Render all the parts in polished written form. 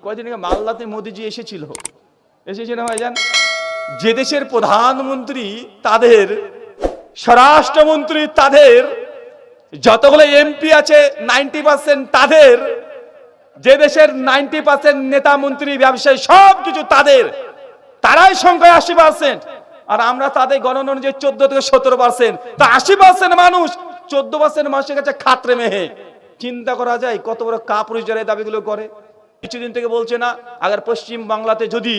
কয়েকদিন আগে মালদাতে মোদিজি এসেছিল না ভাইজান। যে দেশের প্রধানমন্ত্রী, তাদের স্বরাষ্ট্রমন্ত্রী, তাদের যতগুলো এমপি আছে 90% তাদের, যে দেশের 90% নেতা মন্ত্রী ব্যবসায়ী সবকিছু তাদের, তারাই সংখ্যায় 80%। আর আমরা তাদের গণনা অনুযায়ী 14 থেকে 17%। তা 80% মানুষ 14% মানুষের কাছে খাত্রে মেহে। চিন্তা করা যায় কত বড় কাপুরুষ যারা এই দাবিগুলো করে। কিছুদিন থেকে বলছে না, আগার পশ্চিম বাংলাতে যদি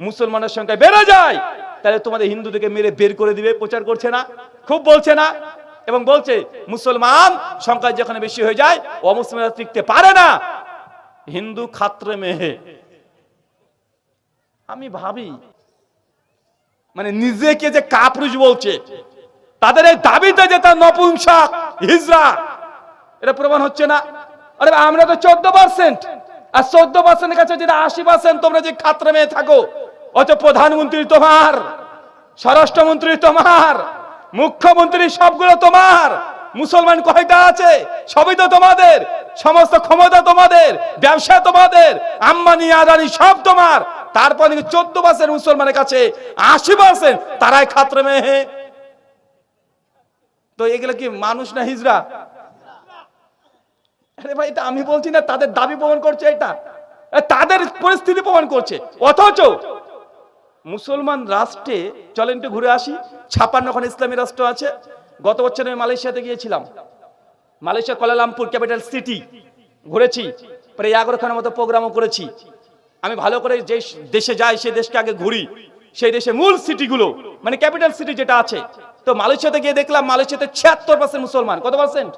মুসলমানের সংখ্যা বেড়ে যায় তাহলে তোমাদের হিন্দুদেরকে মেরে বের করে দিবে। প্রচার করছে না, খুব বলছে না, এবং বলছে মুসলমান সংখ্যা যেখানে বেশি হয়ে যায় অমুসলিমরা টিকতে পারে না, হিন্দু খাত্রে মেহে। আমি ভাবি মানে নিজেকে যে কাপুরুষ বলছে, তাদের এই দাবিতে যে তার নপুংসক হিজড়া, এটা প্রমাণ হচ্ছে না? আরে আমরা তো 14%, আর 14% কাছে যেটা 80%, তোমরা যে খাত্রে মেয়ে থাকো, অত প্রধানমন্ত্রী তোমার, স্বরাষ্ট্রমন্ত্রী তোমার, মুখ্যমন্ত্রী সবগুলো তোমার, মুসলমান কয়টা আছে? সবই তো তোমাদের, সমস্ত ক্ষমতা তোমাদের, ব্যবসা তোমাদের, আম্বানি আদানি সব তোমার। তারপর 14% মুসলমানের কাছে 80% তারাই খাত্রে মেয়ে। তো এগুলো কি মানুষ না হিজড়া? আরে ভাই, এটা আমি বলছি না, তাদের দাবি প্রমাণ করছে, এটা তাদের পরিস্থিতি প্রমাণ করছে। অথচ মুসলমান রাষ্ট্রে, চলেন একটু ঘুরে আসি, 56খন ইসলামী রাষ্ট্র আছে। গত বছর আমি মালয়েশিয়াতে গিয়েছিলাম। মালয়েশিয়া কুয়ালালামপুর ক্যাপিটাল সিটি ঘুরেছি, প্রায় 11খানার মতো প্রোগ্রামও করেছি। আমি ভালো করে যে দেশে যাই সেই দেশকে আগে ঘুরি, সেই দেশে মূল সিটিগুলো, মানে ক্যাপিটাল সিটি যেটা আছে। তো মালয়েশিয়াতে গিয়ে দেখলাম মালয়েশিয়াতে 76% মুসলমান। কত পার্সেন্ট?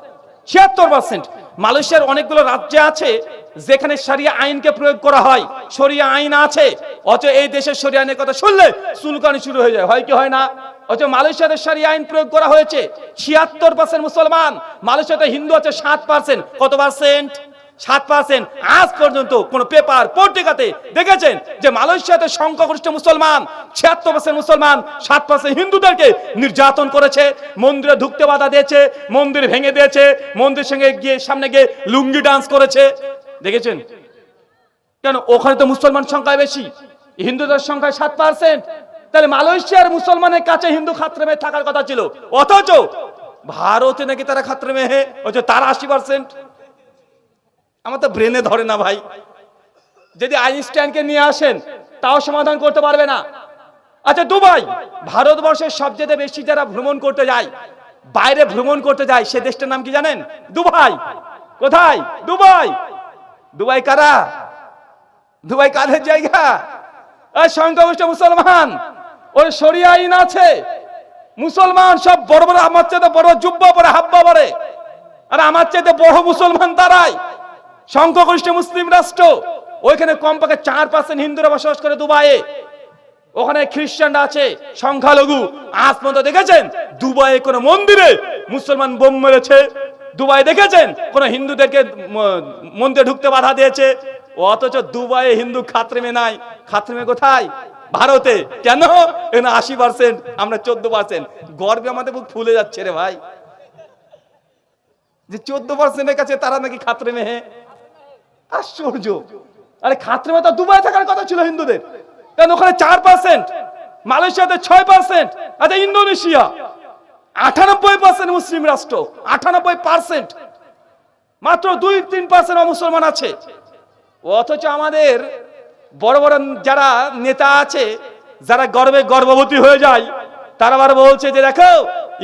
76%। মালয়েশিয়ার অনেকগুলো রাজ্য আছে যেখানে শরিয়া আইনকে প্রয়োগ করা হয়, শরিয়া আইন আছে। অথচ এই দেশের শরিয়া আইনের কথা শুনলে চুলকানি শুরু হয়ে যায়, হয় কি হয় না? অথচ মালয়েশিয়াতে শরিয়া আইন প্রয়োগ করা হয়েছে। 76% মুসলমান। মালয়েশিয়াতে হিন্দু আছে 7%। কত পার্সেন্ট? 7%। আজ পর্যন্ত কোন পেপার পত্রিকাতে দেখেছেন যে মালয়েশিয়াতে সংখ্যাগরিষ্ঠ মুসলমান 76% মুসলমান 7% হিন্দুদেরকে নির্যাতন করেছে, মন্দিরে ঢুকতে বাধা দিয়েছে, মন্দির ভেঙে দিয়েছে, মন্দির সঙ্গে গিয়ে সামনে গিয়ে লুঙ্গি ডান্স করেছে? দেখেছেন? কেন? ওখানে তো মুসলমান সংখ্যা বেশি, হিন্দুদের সংখ্যা 7%। তাহলে মালয়েশিয়ার মুসলমানের কাছে হিন্দু খাত্রে মেয়ে থাকার কথা ছিল, অথচ ভারতে নাকি তারা খাত্রে মেয়ে, অথচ তারা 80%। আমার তো ব্রেনে ধরে না ভাই। যদি আইনস্টাইনকে নিয়ে আসেন তাও সমাধান করতে পারবে না। আচ্ছা, দুবাই, ভারতবর্ষের সবচেয়ে বেশি যারা ভ্রমণ করতে যায়, বাইরে ভ্রমণ করতে যায়, সে দেশটার নাম কি জানেন? দুবাই। কোথায়? দুবাই। দুবাই কারা? দুবাই কাদের জায়গা? সংখ্যাগরিষ্ঠ মুসলমান, ওর শরিয়া আইন আছে। মুসলমান সব বড় বড়, আমার চাইতে বড় জুব্বা পরে, হাব্বা পরে, আর আমার চাইতে বড় মুসলমান তারাই। সংখ্যাগরিষ্ঠ মুসলিম রাষ্ট্র, ওইখানে কমপক্ষে 4% হিন্দুরা বসবাস করে দুবাইয়ে। ওখানে খ্রিস্টানরা আছে সংখ্যালঘু। আজ পর্যন্ত দেখেছেন দুবাইয়ে কোন মন্দিরে মুসলমান বোম মেরেছে? দুবাই দেখেছেন কোন হিন্দুদেরকে মন্দিরে ঢুকতে বাধা দিয়েছে? অথচ দুবাইয়ে হিন্দু খাত্রেমে নাই। খাত্রেমে কোথায়? ভারতে। কেন? এখানে 80%, আমরা 14%। গর্বে আমাদের বুক ফুলে যাচ্ছে রে ভাই, যে 14%-এর কাছে তারা নাকি খাত্রে মেহে। আশ্চর্য। আরে খাত্রে মেয়ে তো দুবাই থাকার কথা ছিল হিন্দুদের, কেন ওখানে 4%, মালয়েশিয়াতে 6%। আচ্ছা, ইন্দোনেশিয়া 98% মুসলিম রাষ্ট্র, 98%, মাত্র 2-3% মুসলমান আছে। অথচ আমাদের বড় বড় যারা নেতা আছে, যারা গর্বে গর্ভবতী হয়ে যায়, তারা আবার বলছে যে দেখো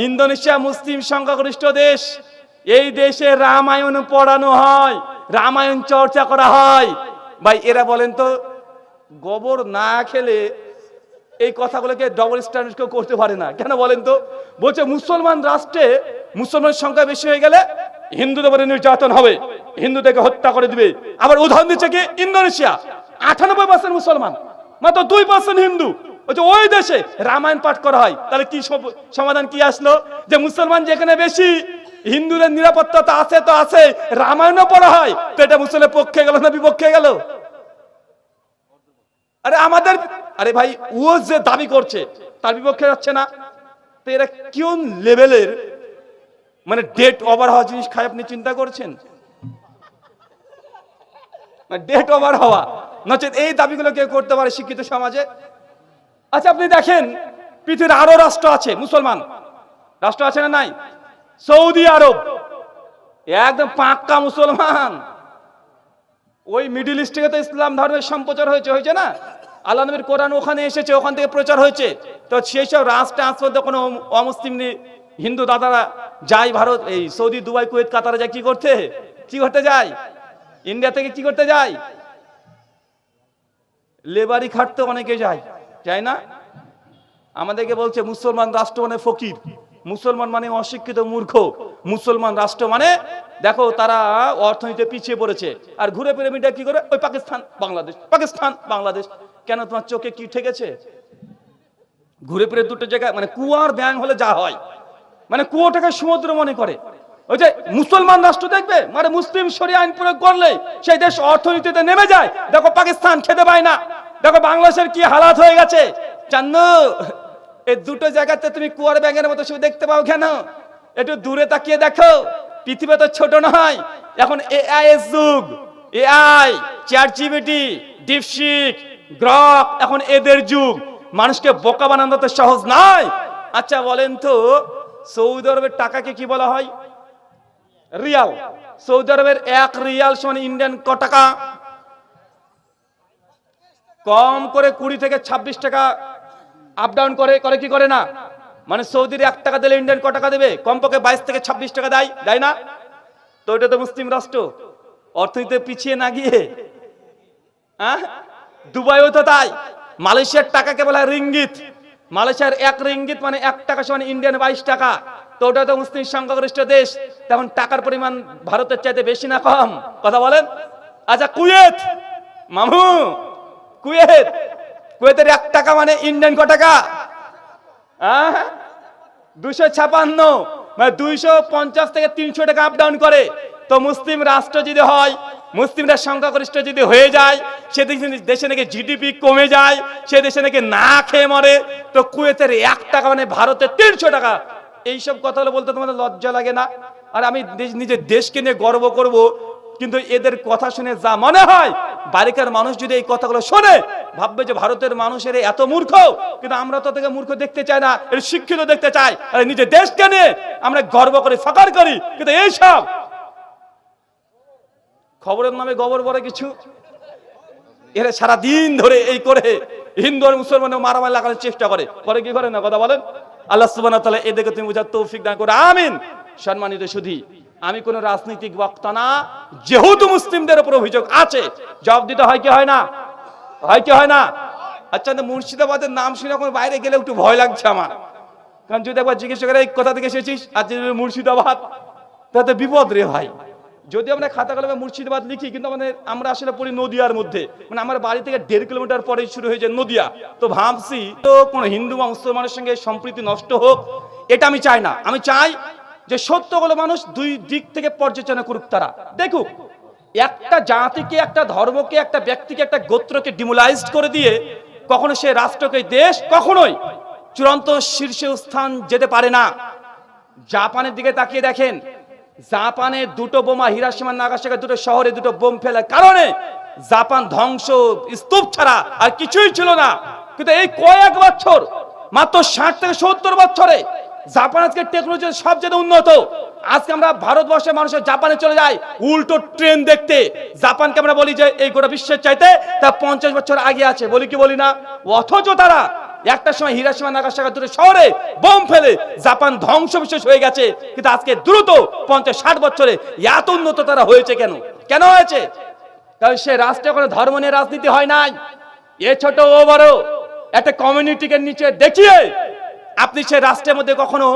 ইন্দোনেশিয়া মুসলিম সংখ্যাগরিষ্ঠ দেশ, এই দেশে রামায়ণ পড়ানো হয়, রামায়ণ চর্চা করা হয়। ভাই এরা বলেন তো, গোবর না খেলে এই কথাগুলোকে ডবল স্ট্যান্ডার্ড কেউ করতে পারে না। কেন বলেন তো? বলছে মুসলমান রাষ্ট্রে মুসলমানের সংখ্যা বেশি হয়ে গেলে হিন্দুদের উপরে নির্যাতন হবে, হিন্দুদেরকে হত্যা করে দিবে। আবার উদাহরণ দিচ্ছে কি? ইন্দোনেশিয়া 98% মুসলমান, মাত্র 2% হিন্দু। ওই দেশে রামায়ণ পাঠ করা হয়। তাহলে কি সমাধান কি আসলো? যে মুসলমান যেখানে বেশি, হিন্দুদের নিরাপত্তা তো আছে, তো আছে, রামায়ণও পড়া হয়, তো এটা মুসলিমের পক্ষে গেল না বিপক্ষে গেল? আরে আমাদের, আরে ভাই ও যে দাবি করছে তার বিপক্ষে যাচ্ছে না, তো এরা কোন লেভেলের মানে ডেট ওভার হওয়া জিনিস খায় আপনি চিন্তা করছেন? ডেট ওভার হওয়া নচেত এই দাবিগুলো কেউ করতে পারে শিক্ষিত সমাজে? আচ্ছা আপনি দেখেন পৃথিবীর আরো রাষ্ট্র আছে, মুসলমান রাষ্ট্র আছে না নাই? সৌদি আরব একদম পাক্কা মুসলমান। ওই মিডিল ইস্ট থেকে তো ইসলাম ধর্মের সম্প্রচার হয়েছে না? আল্লাহ নবীর কোরআন ওখানে এসেছে, ওখান থেকে প্রচার হয়েছে। তো সেই সব রাষ্ট্রে আজ পর্যন্ত কোনো অমুসলিম হিন্দু দাদারা যায় ভারত, এই সৌদি, দুবাই, কুয়েত, কাতারে যায় কি করতে যায়? ইন্ডিয়া থেকে কি করতে যায়? লেবারি খাটতে অনেকে যায় না? আমাদেরকে বলছে মুসলমান রাষ্ট্র মানে ফকির, মুসলমান মানে অশিক্ষিত মূর্খ, মুসলমান রাষ্ট্র মানে দেখো তারা অর্থনীতিতে পিছিয়ে পড়েছে। আর ঘুরে ফিরে মিডিয়া কি করে? ওই পাকিস্তান বাংলাদেশ, পাকিস্তান বাংলাদেশ। কেন তোমার চোখে কি ঠেকেছে? ঘুরে ফিরে দুটো জায়গায় মানে কুয়ার ব্যাং হলে যা হয়, মানে কুয়োটাকে সমুদ্র মনে করে। ওই যে মুসলমান রাষ্ট্র দেখবে মানে মুসলিম শরিয়া আইন প্রয়োগ করলে সেই দেশ অর্থনীতিতে নেমে যায়। দেখো পাকিস্তান খেতে পায় না, দেখো বাংলাদেশের কি হালাত হয়ে গেছে। জানো এই দুটো জায়গাতে তুমি কুয়ার ব্যাঙের মতো শুধু দেখতে পাও কেন? একটু দূরে তাকিয়ে দেখো, পৃথিবী তো ছোট নয়। এখন এআই এর যুগ, AI, chat GPT, DeepSeek, Grok, এখন এদের যুগ। মানুষকে বোকা বানানো তো সহজ নয়। আচ্ছা বলেন তো সৌদি আরবের টাকাকে কি বলা হয়? রিয়াল। সৌদি আরবের 1 রিয়াল সমান ইন্ডিয়ান ক টাকা? কম করে 20 থেকে 26 টাকা আপ ডাউন করে কি করে না? মানে সৌদির 1 টাকা দিলে ইন্ডিয়ান ক টাকা দেবে? কমপক্ষে 22 থেকে 26 টাকা দেয় না? তো এটা তো মুসলিম রাষ্ট্র, অর্থনীতিতে পিছিয়ে না গিয়ে। হ্যাঁ, দুবাইও তো তাই। মালয়েশিয়ার টাকাকে বলা হয় রিঙ্গিত। মালয়েশিয়ার 1 রিঙ্গিত মানে 1 টাকা সমান ইন্ডিয়ান 22 টাকা। তো ওটা তো মুসলিম সংখ্যাগরিষ্ঠ দেশ, তখন টাকার পরিমাণ ভারতের চাইতে বেশি না কম? কথা বলেন। আচ্ছা কুয়েত, মামু, কুয়েতের 1 টাকা মানে ইন্ডিয়ান ক টাকা? 256, মানে 250 থেকে 300 টাকা আপ ডাউন করে। তো মুসলিম রাষ্ট্র যদি হয়, মুসলিমরা সংখ্যাগরিষ্ঠ যদি হয়ে যায়, সে দেশে নাকি জিডিপি কমে যায়, সে দেশে নাকি না খেয়ে মরে। তো কুয়েতের 1 টাকা মানে ভারতের 300 টাকা। এইসব কথা বলতে তোমাদের লজ্জা লাগে না? আর আমি নিজের দেশকে নিয়ে গর্ব করব, কিন্তু এদের কথা শুনে যা মনে হয় বারিকার মানুষ যদি এই কথাগুলো শোনে ভাববে যে ভারতের মানুষের এত মূর্খ। কিন্তু আমরা তো থেকে মূর্খ দেখতে চাই না, এর শিক্ষিত দেখতে চাই। আর নিজের দেশকে নিয়ে আমরা গর্ব করি, ফখর করি। কিন্তু এইসব খবরের নামে গবর বড় কিছু, এরা সারা দিন ধরে এই করে হিন্দু আর মুসলমানের মারামারি লাগানোর চেষ্টা করে কি করে না? কথা বলেন। আল্লাহ সুবহানাহু ওয়া তাআলা এদেরকে তুমি বুঝার তৌফিক দান করে, আমিন। সম্মানিত সুধী, আমি কোন রাজনৈতিক বক্তা না। যেহেতু মুসলিমদের উপর অভিযোগ আছে, জবাব দিতে হয় কি হয় না? আচ্ছা, মুর্শিদাবাদের নাম শুনে এখন বাইরে গেলে একটু ভয় লাগছে আমার। কারণ যদি একবার জিজ্ঞেস করে এই কোথা থেকে এসেছিস, আর মুর্শিদাবাদ, তাতে বিপদ রে ভাই। যদি আমরা খাতা কলমে মুর্শিদাবাদ লিখি, কিন্তু আমরা আসলে পড়ি নদিয়ার মধ্যে, মানে আমার বাড়ি থেকে 1.5 কিলোমিটার পরে শুরু হয়ে যায় নদিয়া। তো ভাবছি তো কোন হিন্দু বা মুসলমানের সঙ্গে সম্প্রীতি নষ্ট হোক, এটা আমি চাই না। আমি চাই যে সত্যগুলো মানুষ দুই দিক থেকে পর্যালোচনা করুক। তারা দেখুক, একটা জাতিকে, একটা ধর্মকে, একটা ব্যক্তিকে, একটা গোত্রকে ডিমোলাইজড করে দিয়ে কখনো সে রাষ্ট্রকে, দেশ কখনোই চূড়ান্ত শীর্ষে স্থান যেতে পারে না। জাপানের দিকে তাকিয়ে দেখেন, জাপানে 2টো বোমা, হিরোশিমা নাগাসাকি 2টো শহরে 2টো বোম ফেলার কারণে জাপান ধ্বংস, স্তূপ ছাড়া আর কিছুই ছিল না। কিন্তু এই কয়েক বছর, মাত্র 60 থেকে 70 বছরে জাপান আজকে টেকনোলজি সবচেয়ে উন্নত। আজকে আমরা ভারতবর্ষের মানুষের জাপানে চলে যাই উল্টো ট্রেন দেখতে। জাপানকে আমরা বলি যে এই গোটা বিশ্বের চাইতে তা 50 বছর আগে আছে, বলি কি বলি না? অথচ তারা একটা সময় হিরোশিমা নাগাসাকি 2টো শহরে বোম ফেলে জাপান ধ্বংস বিশেষ হয়ে গেছে। কিন্তু আজকে দ্রুত 50-60 বছরে এত উন্নত তারা হয়েছে। কেন হয়েছে? কারণ সে রাষ্ট্রে কোনো ধর্ম নিয়ে রাজনীতি হয় নাই। এ ছোট ও বড় একটা কমিউনিটিকে নিচে দেখিয়ে আপনি সে রাষ্ট্রের মধ্যে কখনো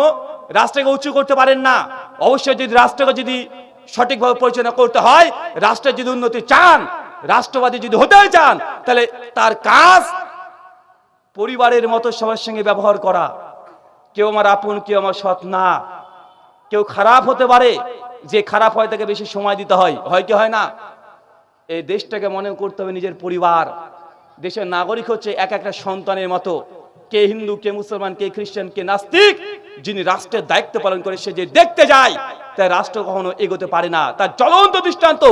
রাষ্ট্রকে উঁচু করতে পারেন না। অবশ্যই যদি রাষ্ট্রকে যদি সঠিকভাবে পরিচালনা করতে হয়, রাষ্ট্রের যদি উন্নতি চান, রাষ্ট্রবাদী যদি হতে চান, তাহলে তার কাজ পরিবারের মতো সবার সঙ্গে ব্যবহার করা। কেউ আমার আপন, কেউ আমার সৎ না। কেউ খারাপ হতে পারে, যে খারাপ হয় তাকে বেশি সময় দিতে হয় কি হয় না? এই দেশটাকে মনে করতে হবে নিজের পরিবার। দেশের নাগরিক হচ্ছে এক একটা সন্তানের মতো। কে হিন্দু, কে মুসলমান, কে খ্রিস্টান, কে নাস্তিক, যিনি রাষ্ট্রের দায়িত্ব পালন করে সে যে দেখতে যায়, তাই রাষ্ট্র কখনো এগোতে পারে না। তার জ্বলন্ত দৃষ্টান্ত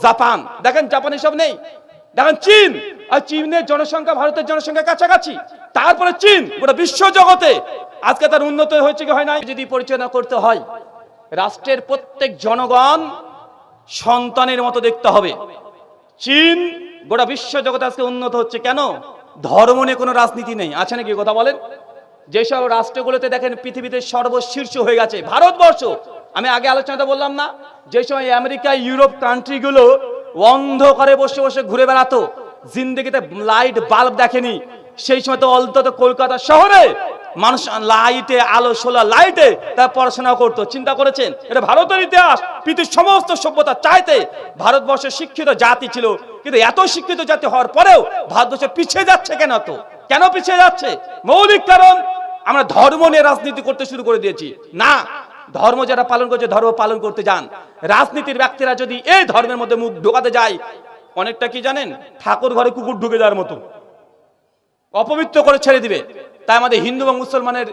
জাপান। দেখেন জাপানে সব নেই, দেখেন চীন, আর চীনের জনসংখ্যা ভারতের জনসংখ্যা কাছাকাছি, তারপরে চীন গোটা বিশ্ব জগতে আজকে তার উন্নত হয়েছে কি হয় নাই। যদি পরিচালনা করতে হয়, রাষ্ট্রের প্রত্যেক জনগণ সন্তানের মতো দেখতে হবে। চীন গোটা বিশ্ব জগতে আজকে উন্নত হচ্ছে কেন? ধর্ম নিয়ে কোনো রাজনীতি নেই, আছে নাকি কথা বলেন? যেসব রাষ্ট্রগুলোতে দেখেন পৃথিবীতে সর্বশীর্ষ হয়ে গেছে ভারতবর্ষ, আমি আগে আলোচনাটা বললাম না, যে সময় আমেরিকা ইউরোপ কান্ট্রিগুলো অন্ধকারে বসে বসে ঘুরে বেড়াতো, জিন্দেগিতে লাইট বাল্ব দেখেনি, সেই সময় তো অন্তত কলকাতা শহরে মানুষ লাইটে, আলো সোলা লাইটে তারা পড়াশোনা করতো। চিন্তা করেছেন? এটা ভারতের ইতিহাস। পৃথিবীর সমস্ত সভ্যতা চাইতে ভারতবর্ষের শিক্ষিত জাতি ছিল, কিন্তু এত শিক্ষিত জাতি হওয়ার পরেও ভারতবর্ষ পিছিয়ে যাচ্ছে কেন? তো কেন পিছিয়ে যাচ্ছে? মৌলিক কারণ, আমরা ধর্ম নিয়ে রাজনীতি করতে শুরু করে দিয়েছি। না, ধর্ম যারা পালন করছে ধর্ম পালন করতে যান। রাজনীতির ব্যক্তিরা যদি এই ধর্মের মধ্যে মুখ ঢোকাতে যায়, অনেকটা কি জানেন, ঠাকুর ঘরে কুকুর ঢুকে যাওয়ার মতো, অপবিত্র করে ছেড়ে দিবে। তাই আমাদের হিন্দু এবং মুসলমানের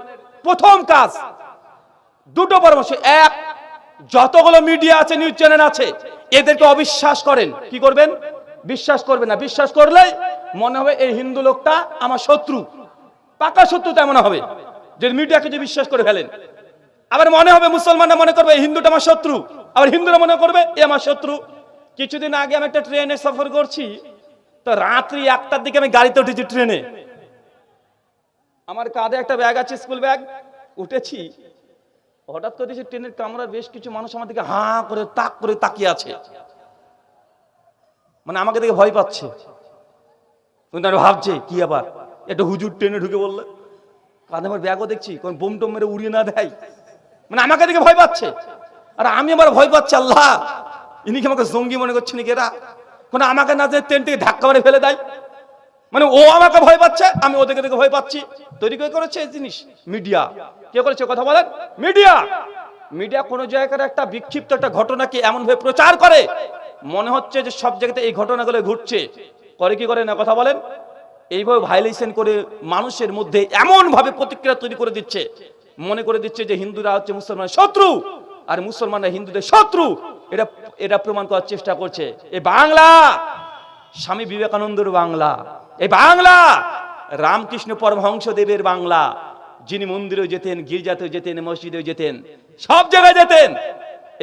প্রথম কাজ দুটো পরামর্শ। এক, যতগুলো মিডিয়া আছে, নিউজ চ্যানেল আছে, এদেরকে অবিশ্বাস করেন। কি করবেন? বিশ্বাস করবেন না। বিশ্বাস করলে মনে হবে এই হিন্দু লোকটা আমার শত্রু, পাকা শত্রু। তাই মনে হবে যে মিডিয়াকে যে বিশ্বাস করে ফেলেন। আবার মনে হবে মুসলমানরা মনে করবে এই হিন্দুটা আমার শত্রু, আবার হিন্দুরা মনে করবে এ আমার শত্রু। কিছুদিন আগে আমি একটা ট্রেনে সফর করছি, তো রাত্রি 1টার দিকে আমি গাড়িতে উঠেছি ট্রেনে। আমার কাঁধে একটা ব্যাগ আছে, স্কুল ব্যাগ, উঠেছি। হঠাৎ করে দেখছি ট্রেনের কামরার বেশ কিছু মানুষ আমার দিকে হাঁ করে তাক করে তাকিয়ে আছে, মানে আমাকে দেখে ভয় পাচ্ছে। ভাবছে কি আবার একটা হুজুর ট্রেনে ঢুকে বললে, কাঁধে আমার ব্যাগও দেখছি কোন বোম টোম মেরে উড়িয়ে না দেয়, মানে আমাকে দেখে ভয় পাচ্ছে। আর আমি আবার ভয় পাচ্ছি, আল্লাহ ইনি কি আমাকে জঙ্গি মনে করছে নাকি এরা? কোন আমাকে না যে ট্রেন থেকে ধাক্কা মারে ফেলে দেয়, মানে ও আমাকে ভয় পাচ্ছে, আমি ওদেরকে দেখে ভয় পাচ্ছি। তৈরি করে করেছে এই জিনিস মিডিয়া। কে করেছে কথা বলেন? মিডিয়া। মিডিয়া কোন জায়গার একটা বিক্ষিপ্ত একটা ঘটনাকে এমন ভাবে প্রচার করে, মনে হচ্ছে যে সব জায়গাতে এই ঘটনাগুলো ঘটছে। করে কি করে না কথা বলেন? এইভাবে ভাইলেশন করে মানুষের মধ্যে এমন ভাবে প্রতিক্রিয়া তৈরি করে দিচ্ছে, মনে করে দিচ্ছে যে হিন্দুরা হচ্ছে মুসলমানের শত্রু আর মুসলমানরা হিন্দুদের শত্রু। এটা প্রমাণ করার চেষ্টা করছে। এই বাংলা স্বামী বিবেকানন্দের বাংলা, এই বাংলা রামকৃষ্ণ পরমহংসদেবের বাংলা, যিনি মন্দিরেও যেতেন, গির্জাতেও যেতেন, মসজিদেও যেতেন, সব জায়গায় যেতেন।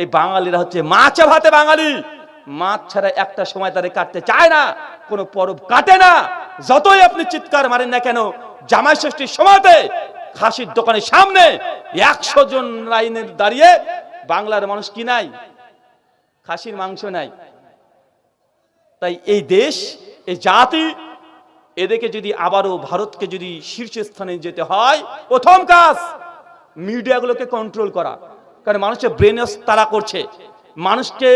এই বাঙালিরা হচ্ছে মাছে ভাতে বাঙালি। মাছ ছাড়া একটা সময় তাদের কাটতে চায় না, কোনো পরব কাটে না। যতই আপনি চিৎকার মারেন না কেন, জামাই ষষ্ঠীর সময়তে খাসির দোকানের সামনে 100 জন লাইনে দাঁড়িয়ে বাংলার মানুষ কি নাই? খাসির মাংস নাই। তাই এই দেশ, এই জাতি, এদেরকে যদি আবারও ভারতকে যদি শীর্ষস্থানে যেতে হয়, প্রথম কাজ মিডিয়াগুলোকে কন্ট্রোল করা। কারণ মানুষের ব্রেন তারা করছে, মানুষকে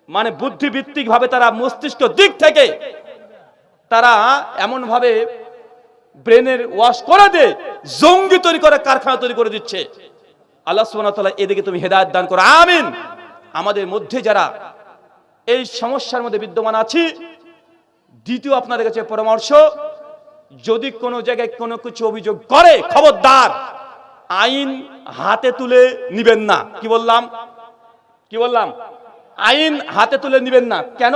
মানে বুদ্ধিভিত্তিক ভাবে তারা মস্তিষ্ক দিক থেকে তারা এমন ভাবে ব্রেনের ওয়াশ করে দেয়, জঙ্গি তৈরি করে কারখানা তৈরি করে দিচ্ছে। আল্লাহ সুবহানাহু ওয়া তাআলা এদিকে তুমি হেদায়েত দান করো, আমিন। আমাদের মধ্যে যারা এই সমস্যার মধ্যে বিদ্যমান আছি, দ্বিতীয় আপনাদের কাছে পরামর্শ, যদি কোনো জায়গায় কোনো কিছু অভিযোগ করে, খবরদার আইন হাতে তুলে নিবেন না। কি বললাম? আইন হাতে তুলে নিবেন না। কেন?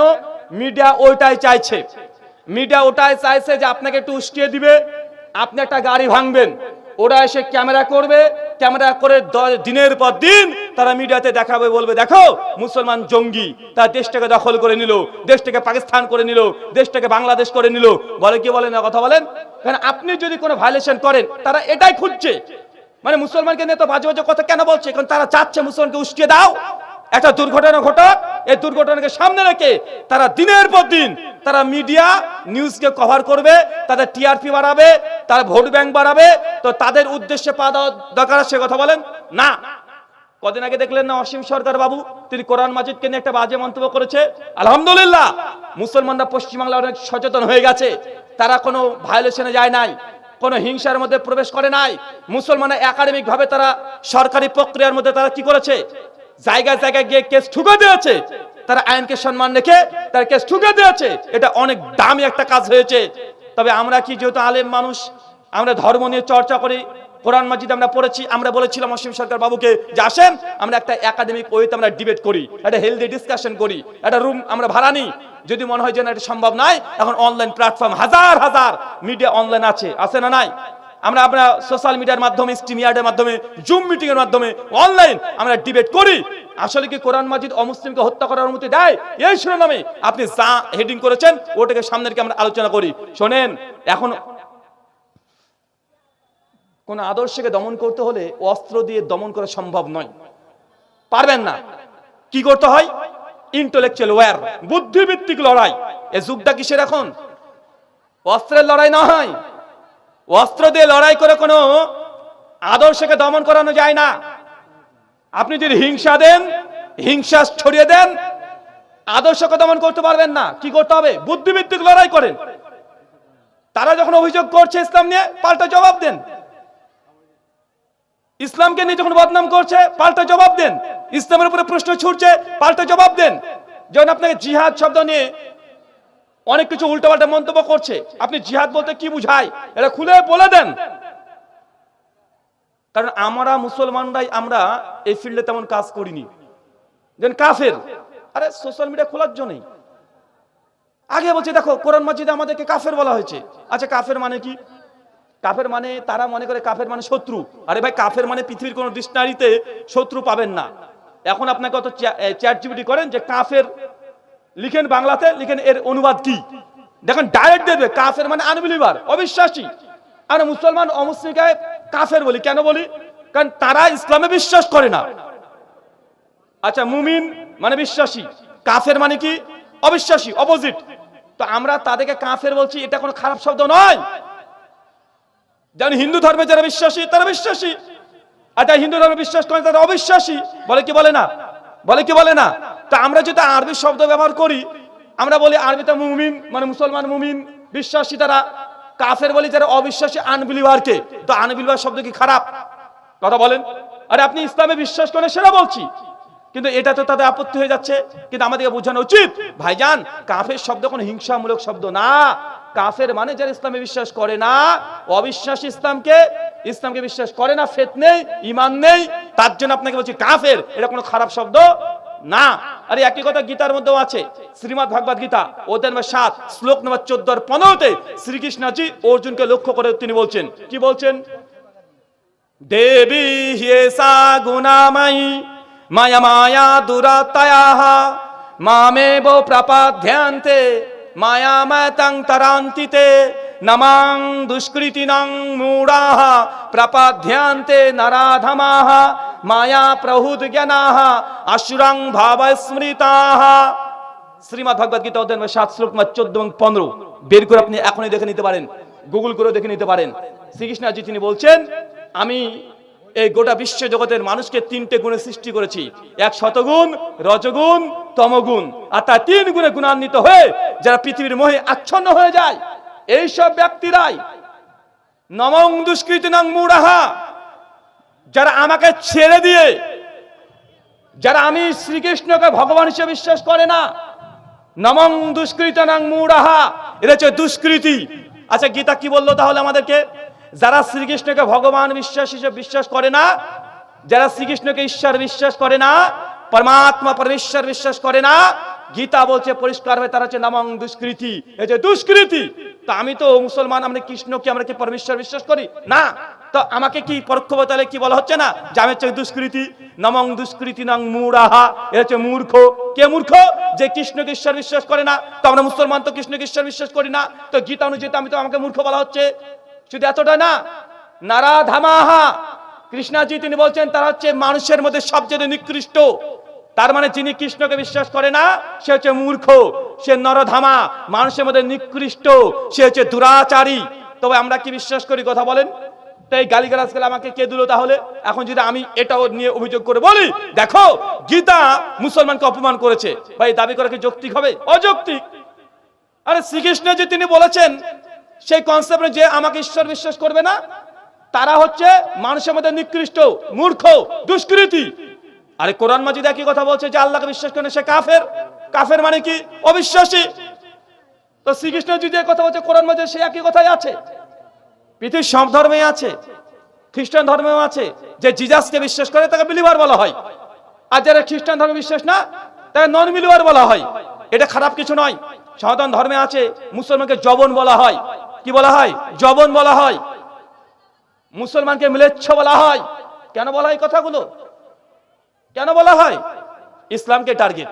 মিডিয়া ওইটাই চাইছে। মিডিয়া ওটাই চাইছে যে আপনাকে একটু উস্কিয়ে দিবে, আপনি একটা গাড়ি ভাঙবেন, ওরা এসে ক্যামেরা করবে, ক্যামেরা করে দিনের পর দিন তারা মিডিয়াতে দেখাবে, বলবে দেখো মুসলমান জঙ্গি, তার দেশটাকে দখল করে নিল, দেশটাকে পাকিস্তান করে নিল, দেশটাকে বাংলাদেশ করে নিল। বলে কি বলে না কথা বলেন? কারণ আপনি যদি কোনো ভায়োলেশন করেন, তারা এটাই খুঁজছে, মানে মুসলমানকে নিয়ে তো বাজে বাজে কথা কেন বলছে? কারণ তারা চাচ্ছে মুসলমানকে উস্কিয়ে দাও, একটা দুর্ঘটনা ঘটক, এই দুর্ঘটনাকে সামনে রেখে তারা দিনের পর দিন তারা মিডিয়া নিউজকে কভার করবে, তাদের টিআরপি বাড়াবে, তারা ভোট ব্যাংক বাড়াবে। তো তাদের উদ্দেশ্যে পা দেওয়া দরকার আছে কথা বলেন না? কদিন আগে দেখলেন না অসীম সরকার বাবু, তিনি কোরআন মাজিদকে নিয়ে একটা বাজে মন্তব্য করেছে। আলহামদুলিল্লাহ, মুসলমানরা পশ্চিমবাংলা অনেক সচেতন হয়ে গেছে, তারা কোনো ভায়োলেশনে যায় নাই, কোনো হিংসার মধ্যে প্রবেশ করে নাই। মুসলমানরা একাডেমিক ভাবে তারা সরকারি প্রক্রিয়ার মধ্যে তারা কি করেছে, জায়গায় জায়গায় গিয়ে কেস ঠুকে দিয়েছে, তারা আইনকে সম্মান রেখে তারা কেস ঠুকে দিয়েছে। এটা অনেক দামি একটা কাজ হয়েছে। তবে আমরা কি, যেহেতু আলেম মানুষ, আমরা ধর্ম নিয়ে চর্চা করি, কোরআন মাজিদ আমরা পড়েছি, আমরা বলেছিলাম অসীম সরকার বাবুকে যে আসেন আমরা একটা একাডেমিক ওয়েতে আমরা ডিবেট করি, একটা হেলদি ডিসকাশন করি, একটা রুম আমরা ভাড়া নিই। যদি মনে হয় যে না এটা সম্ভব নয়, এখন অনলাইন প্ল্যাটফর্ম হাজার হাজার মিডিয়া অনলাইন আছে না নাই? আমরা সোশ্যাল মিডিয়ার মাধ্যমে, স্ট্রিমইয়ার্ডের মাধ্যমে, জুম মিটিং এর মাধ্যমে অনলাইন আমরা ডিবেট করি। আসলে কি কোরআন মাজিদ অমুসলিমকে হত্যা করার অনুমতি দেয়? এই শিরোনামে আপনি যা হেডিং করেছেন ওটাকে সামনে রেখে আমরা আলোচনা করি। শোনেন, এখন কোন আদর্শকে দমন করতে হলে অস্ত্র দিয়ে দমন করা সম্ভব নয়, পারবেন না। কি করতে হয়? ইন্টেলেকচুয়াল ওয়্যার, বুদ্ধিভিত্তিক লড়াই। এই যুগটা কিসের এখন? অস্ত্রের লড়াই না হয়। অস্ত্র দিয়ে লড়াই করে কোনো আদর্শকে দমন করানো যায় না। আপনি যদি হিংসা দেন, হিংসা ছড়িয়ে দেন, আদর্শকে দমন করতে পারবেন না। কি করতে হবে? বুদ্ধিভিত্তিক লড়াই করেন। তারা যখন অভিযোগ করছে ইসলাম নিয়ে, পাল্টা জবাব দেন। ইসলামকে নিয়ে যখন বদনাম করছে, পাল্টা জবাব দেন। ইসলামের উপরে প্রশ্ন ছুটছে, পাল্টা জবাব দেন। যখন আপনাকে জিহাদ শব্দ নিয়ে অনেক কিছু উল্টাপাল্টা মন্তব্য করছে, আপনি জিহাদ বলতে কি বুঝায় এটা খুলে বলে দেন। কারণ আমরা মুসলমানরাই আমরা এই ফিল্ডে তেমন কাজ করিনি। যেন কাফের, আরে সোশ্যাল মিডিয়া খোলার জন্যই আগে বলছে দেখো কোরআন মাজিদে আমাদেরকে কাফের বলা হয়েছে। আচ্ছা কাফের মানে কি? কাফের মানে তারা মনে করে কাফের মানে শত্রু। আরে ভাই, কাফের মানে পৃথিবীর কোন ডিকশনারিতে শত্রু পাবেন না। এখন আপনাকে অত চ্যাট জিপিটি করেন যে কাফের লিখেন, বাংলাতে লিখেন এর অনুবাদ কি, দেখেন ডাইরেক্ট দেবে কাফের মানে আনবিলিভার, অবিশ্বাসী। আর মুসলমান অমুসলিমকে কাফের বলি কেন বলি? কারণ তারা ইসলামে বিশ্বাস করে না। আচ্ছা মুমিন মানে বিশ্বাসী, কাফের মানে কি? অবিশ্বাসী, অপোজিট। তো আমরা তাদেরকে কাফের বলছি, এটা কোনো খারাপ শব্দ নয়। যেমন হিন্দু ধর্মে যারা বিশ্বাসী তারা বিশ্বাসী, আর যারা হিন্দু ধর্মে বিশ্বাস করে তারা অবিশ্বাসী। বলে কি বলে না? বলে কি বলে না? তা আমরা যদি আরবি শব্দ ব্যবহার করি, আমরা বলি আরবিতে মুমিন মানে মুসলমান মুমিন বিশ্বাসী, তারা কাফের বলি যারা অবিশ্বাসী, আনবিলিভারকে। তো আনবিলিভার শব্দ কি খারাপ? কথা বলেন। আরে আপনি ইসলামে বিশ্বাস করেন সেটা বলছি, কিন্তু এটা তো তাদের আপত্তি হয়ে যাচ্ছে। কিন্তু আমাদেরকে বোঝানো উচিত ভাইজান, কাফের শব্দ কোনো হিংসামূলক শব্দ না। কাফের মানে যারা ইসলামে বিশ্বাস করে না, অবিশ্বাসী, ইসলামকে বিশ্বাস করে না, ফেত নেই, ঈমান নেই, তার জন্য আপনাকে বলছি কাফের। এটা কোনো খারাপ শব্দ না। আর একই কথা গীতার মধ্যেও আছে, শ্রীমদ্ ভাগবত গীতা অধ্যায় নম্বর 7 শ্লোক নম্বর 14 আর 15-তে শ্রীকৃষ্ণজি অর্জুনকে লক্ষ্য করে তিনি বলছেন, কি বলছেন? দেবী হিয়েসা গুণাময়ী মায়া মায়া দুরাতয়াহ মামেব প্রপদ্যন্তে মায়াময়ং তরান্তিতে নমাং দুষ্কৃতিনাং মূঢ়াঃ প্রপদ্যন্তে নরাধমাঃ মায়া প্রহুদজ্ঞানাঃ আসুরাং ভাবস্মৃতাঃ। শ্রীমদ্ ভাগবত গীতা অধ্যায় 7 শ্লোক 14 এবং 15 বের করে আপনি এখনই দেখে নিতে পারেন, গুগল করে দেখে নিতে পারেন। শ্রীকৃষ্ণজি তিনি বলছেন, আমি এই গোটা বিশ্ব জগতের মানুষকে 3টে গুণে সৃষ্টি করেছি, এক সতগুণ, রজগুণ, তমগুণ। আর তার 3 গুণে গুণান্বিত হয়ে যারা পৃথিবীর মোহে আচ্ছন্ন হয়ে যায়, এই সব ব্যক্তিরাই নমং দুষ্কৃতিনাং মূঢ়াঃ, যারা আমাকে ছেড়ে দিয়ে, যারা আমি শ্রীকৃষ্ণকে ভগবান হিসেবে বিশ্বাস করে না, নমং দুষ্কৃতিনাং মূঢ়াঃ, এটা হচ্ছে দুষ্কৃতি। আচ্ছা গীতা কি বললো তাহলে আমাদেরকে? যারা শ্রীকৃষ্ণকে ভগবান বিশ্বাস হিসেবে বিশ্বাস করে না, যারা শ্রীকৃষ্ণকে ঈশ্বর বিশ্বাস করে না, পরমাত্মা পরমেশ্বর বিশ্বাস করে না, গীতা বলছে পরিষ্কার হয়ে তারা হচ্ছে নমং দুষ্কৃতি, এই যে দুষ্কৃতি। তো আমি তো মুসলমান, আমরা কৃষ্ণকে আমরা কি পরমেশ্বর বিশ্বাস করি না? তো আমাকে কি পরোক্ষভাবে তাহলে কি বলা হচ্ছে না যে আমি হচ্ছে দুষ্কৃতি? নমং দুষ্কৃতিনাং মূঢ়াঃ, এটা হচ্ছে মূর্খ। কে মূর্খ? যে কৃষ্ণকে ঈশ্বর বিশ্বাস করে না। তো আমরা মুসলমান তো কৃষ্ণকে ঈশ্বর বিশ্বাস করি না, তো গীতা অনুযায়ী আমি তো আমাকে মূর্খ বলা হচ্ছে। শুধু এতটা না, নরাধমাঃ, কৃষ্ণজি তিনি বলছেন তারা হচ্ছে মানুষের মধ্যে সবচেয়ে নিকৃষ্ট। তার মানে যিনি কৃষ্ণকে বিশ্বাস করে না সে হচ্ছে মূর্খ, সে নরধামা, মানুষের মধ্যে নিকৃষ্ট, সে হচ্ছে দুরাচারী। তবে আমরা কি বিশ্বাস করি কথা বলেন? তাই গালিগালাজ করে আমাকে কে দিল তাহলে? এখন যদি আমি এটাও নিয়ে অভিযোগ করে বলি দেখো গীতা মুসলমানকে অপমান করেছে, ভাই দাবি করা কি যৌক্তিক হবে? অযৌক্তিক। আরে শ্রীকৃষ্ণ যে তিনি বলেছেন সেই কনসেপ্টে যে আমাকে ঈশ্বর বিশ্বাস করবে না তারা হচ্ছে মানুষের মধ্যে নিকৃষ্ট, মূর্খ, দুষ্কৃতি। আরে কোরআন মাজিদ একই কথা বলছে যে আল্লাহকে বিশ্বাস করে সে কাফের। কাফের মানে কি? অবিশ্বাসী। তো শ্রীকৃষ্ণ যদি কথা বলছে কোরআন মাজিদ সে একই কথাই আছে, পৃথিবীর সব ধর্মেই আছে। খ্রিস্টান ধর্মেও আছে, যে জিজাসকে বিশ্বাস করে তাকে বিলিভার বলা হয়, আর যারা খ্রিস্টান ধর্মে বিশ্বাস না তাকে নন বিলিভার বলা হয়। এটা খারাপ কিছু নয়। সনাতন ধর্মে আছে মুসলমানকে জবন বলা হয়। কি বলা হয়? জবন বলা হয়। মুসলমানকে মিলেচ্ছ বলা হয়। কেন বলা হয় কথাগুলো? কেন বলা হয়? ইসলামকে টার্গেট